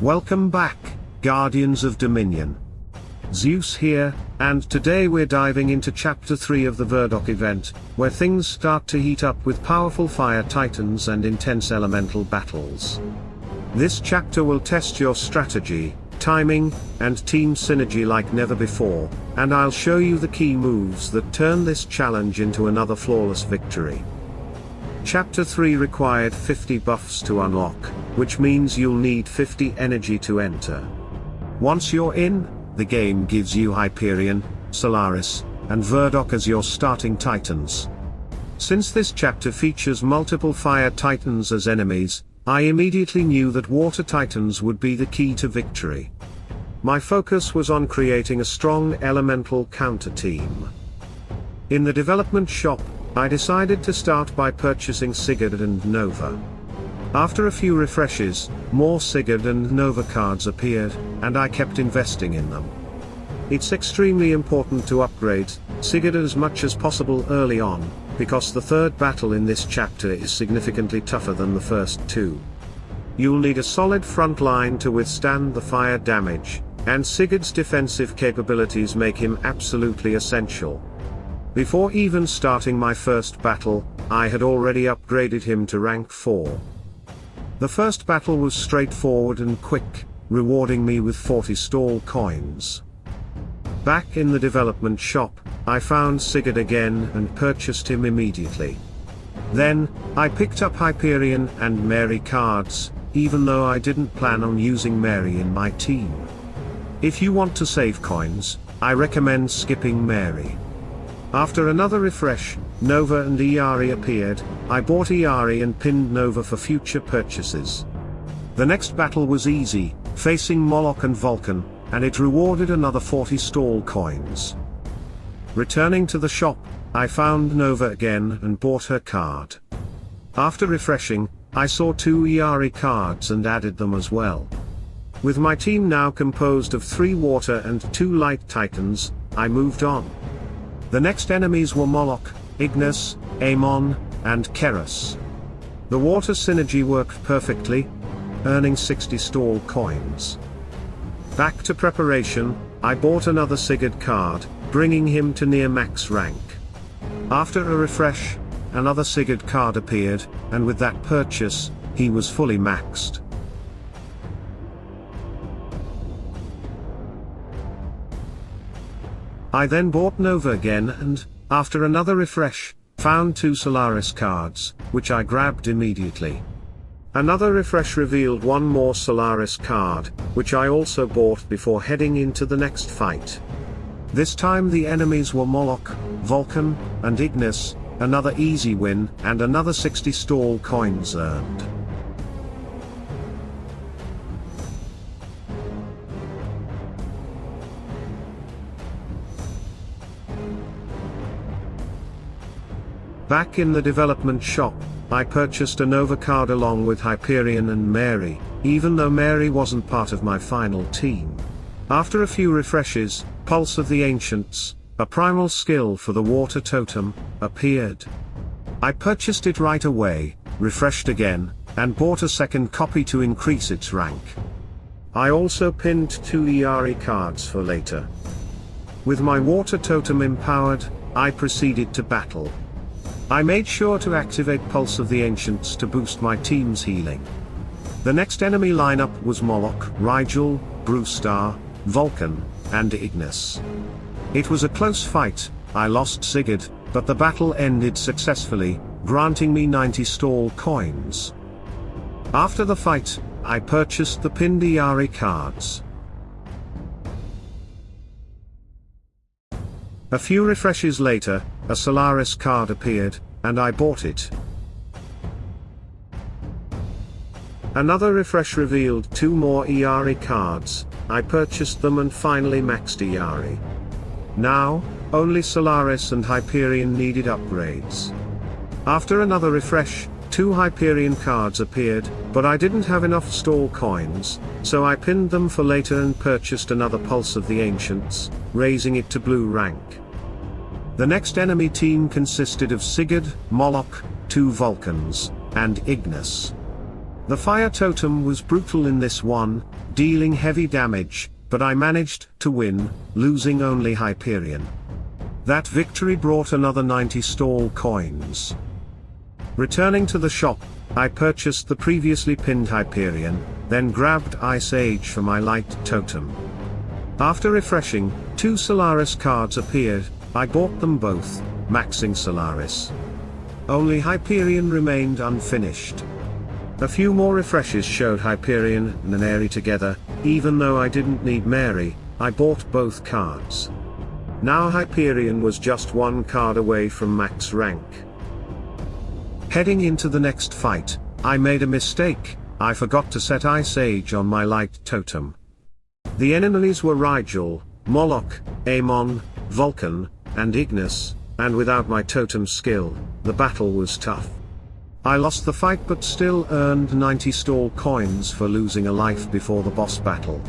Welcome back, Guardians of Dominion. Zeus here, and today we're diving into Chapter 3 of the Verdoc Event, where things start to heat up with powerful fire titans and intense elemental battles. This chapter will test your strategy, timing, and team synergy like never before, and I'll show you the key moves that turn this challenge into another flawless victory. Chapter 3 required 50 buffs to unlock, which means you'll need 50 energy to enter. Once you're in, the game gives you Hyperion, Solaris, and Verdoc as your starting titans. Since this chapter features multiple fire titans as enemies, I immediately knew that water titans would be the key to victory. My focus was on creating a strong elemental counter team. In the development shop, I decided to start by purchasing Sigurd and Nova. After a few refreshes, more Sigurd and Nova cards appeared, and I kept investing in them. It's extremely important to upgrade Sigurd as much as possible early on, because the third battle in this chapter is significantly tougher than the first two. You'll need a solid front line to withstand the fire damage, and Sigurd's defensive capabilities make him absolutely essential. Before even starting my first battle, I had already upgraded him to rank 4. The first battle was straightforward and quick, rewarding me with 40 stall coins. Back in the development shop, I found Sigurd again and purchased him immediately. Then, I picked up Hyperion and Mary cards, even though I didn't plan on using Mary in my team. If you want to save coins, I recommend skipping Mary. After another refresh, Nova and Iari appeared. I bought Iari and pinned Nova for future purchases. The next battle was easy, facing Moloch and Vulcan, and it rewarded another 40 stall coins. Returning to the shop, I found Nova again and bought her card. After refreshing, I saw 2 Iari cards and added them as well. With my team now composed of 3 water and 2 light titans, I moved on. The next enemies were Moloch, Ignis, Amon, and Keras. The water synergy worked perfectly, earning 60 stall coins. Back to preparation, I bought another Sigurd card, bringing him to near max rank. After a refresh, another Sigurd card appeared, and with that purchase, he was fully maxed. I then bought Nova again and, after another refresh, found 2 Solaris cards, which I grabbed immediately. Another refresh revealed 1 more Solaris card, which I also bought before heading into the next fight. This time the enemies were Moloch, Vulcan, and Ignis, another easy win, and another 60 stall coins earned. Back in the development shop, I purchased a Nova card along with Hyperion and Mary, even though Mary wasn't part of my final team. After a few refreshes, Pulse of the Ancients, a primal skill for the water totem, appeared. I purchased it right away, refreshed again, and bought a second copy to increase its rank. I also pinned 2 Iari cards for later. With my water totem empowered, I proceeded to battle. I made sure to activate Pulse of the Ancients to boost my team's healing. The next enemy lineup was Moloch, Rigel, Brewstar, Vulcan, and Ignis. It was a close fight. I lost Sigurd, but the battle ended successfully, granting me 90 stall coins. After the fight, I purchased the pinned Iari cards. A few refreshes later, a Solaris card appeared, and I bought it. Another refresh revealed 2 more Iari cards. I purchased them and finally maxed Iari. Now, only Solaris and Hyperion needed upgrades. After another refresh, 2 Hyperion cards appeared, but I didn't have enough stall coins, so I pinned them for later and purchased another Pulse of the Ancients, raising it to blue rank. The next enemy team consisted of Sigurd, Moloch, 2 Vulcans, and Ignis. The fire totem was brutal in this one, dealing heavy damage, but I managed to win, losing only Hyperion. That victory brought another 90 stall coins. Returning to the shop, I purchased the previously pinned Hyperion, then grabbed Ice Age for my light totem. After refreshing, 2 Solaris cards appeared, I bought them both, maxing Solaris. Only Hyperion remained unfinished. A few more refreshes showed Hyperion and Mary together, even though I didn't need Mary, I bought both cards. Now Hyperion was just 1 card away from max rank. Heading into the next fight, I made a mistake, I forgot to set Ice Age on my light totem. The enemies were Rigel, Moloch, Amon, Vulcan, and Ignis, and without my totem skill, the battle was tough. I lost the fight but still earned 90 stall coins for losing a life before the boss battle.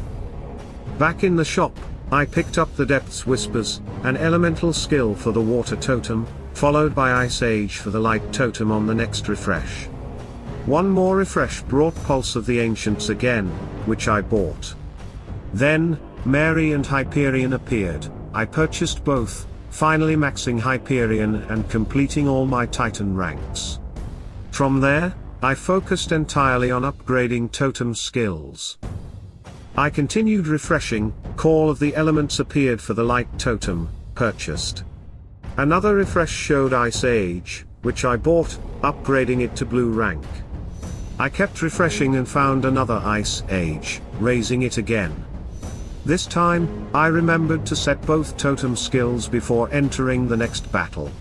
Back in the shop, I picked up the Depths Whispers, an elemental skill for the water totem, followed by Ice Age for the light totem on the next refresh. One more refresh brought Pulse of the Ancients again, which I bought. Then, Mary and Hyperion appeared, I purchased both, finally maxing Hyperion and completing all my Titan ranks. From there, I focused entirely on upgrading totem skills. I continued refreshing, Call of the Elements appeared for the light totem, purchased. Another refresh showed Ice Age, which I bought, upgrading it to blue rank. I kept refreshing and found another Ice Age, raising it again. This time, I remembered to set both totem skills before entering the next battle.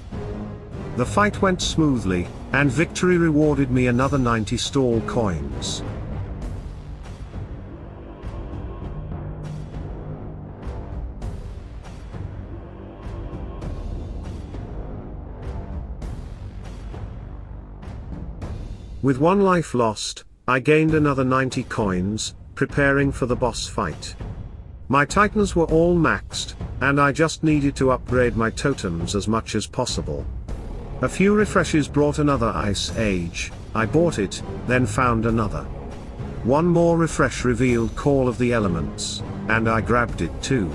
The fight went smoothly, and victory rewarded me another 90 stall coins. With 1 life lost, I gained another 90 coins, preparing for the boss fight. My titans were all maxed, and I just needed to upgrade my totems as much as possible. A few refreshes brought another Ice Age, I bought it, then found another. One more refresh revealed Call of the Elements, and I grabbed it too.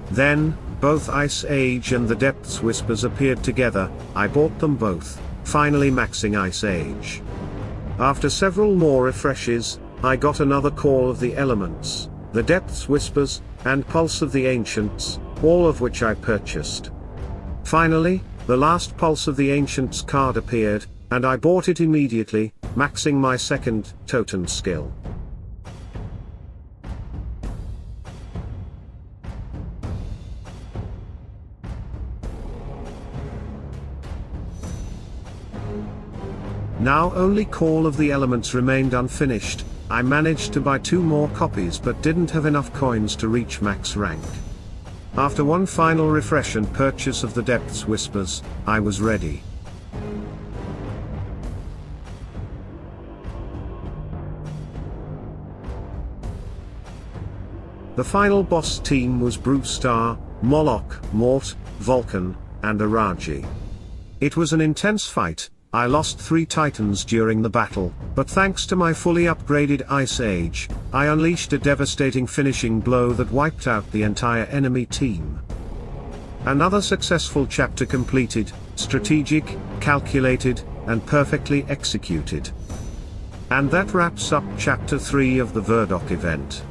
Then, both Ice Age and the Depths Whispers appeared together, I bought them both, finally maxing Ice Age. After several more refreshes, I got another Call of the Elements, the Depths Whispers, and Pulse of the Ancients, all of which I purchased. Finally, the last Pulse of the Ancients card appeared, and I bought it immediately, maxing my second totem skill. Now only Call of the Elements remained unfinished, I managed to buy 2 more copies but didn't have enough coins to reach max rank. After one final refresh and purchase of the Depths Whispers, I was ready. The final boss team was Brewstar, Moloch, Mort, Vulcan, and Araji. It was an intense fight. I lost 3 titans during the battle, but thanks to my fully upgraded Ice Age, I unleashed a devastating finishing blow that wiped out the entire enemy team. Another successful chapter completed, strategic, calculated, and perfectly executed. And that wraps up chapter 3 of the Verdoc event.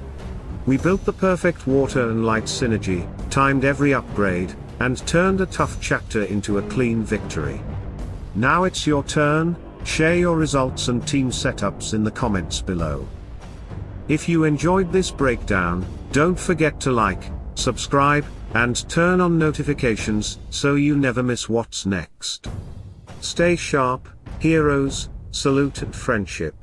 We built the perfect water and light synergy, timed every upgrade, and turned a tough chapter into a clean victory. Now it's your turn, share your results and team setups in the comments below. If you enjoyed this breakdown, don't forget to like, subscribe, and turn on notifications so you never miss what's next. Stay sharp, heroes, salute and friendship.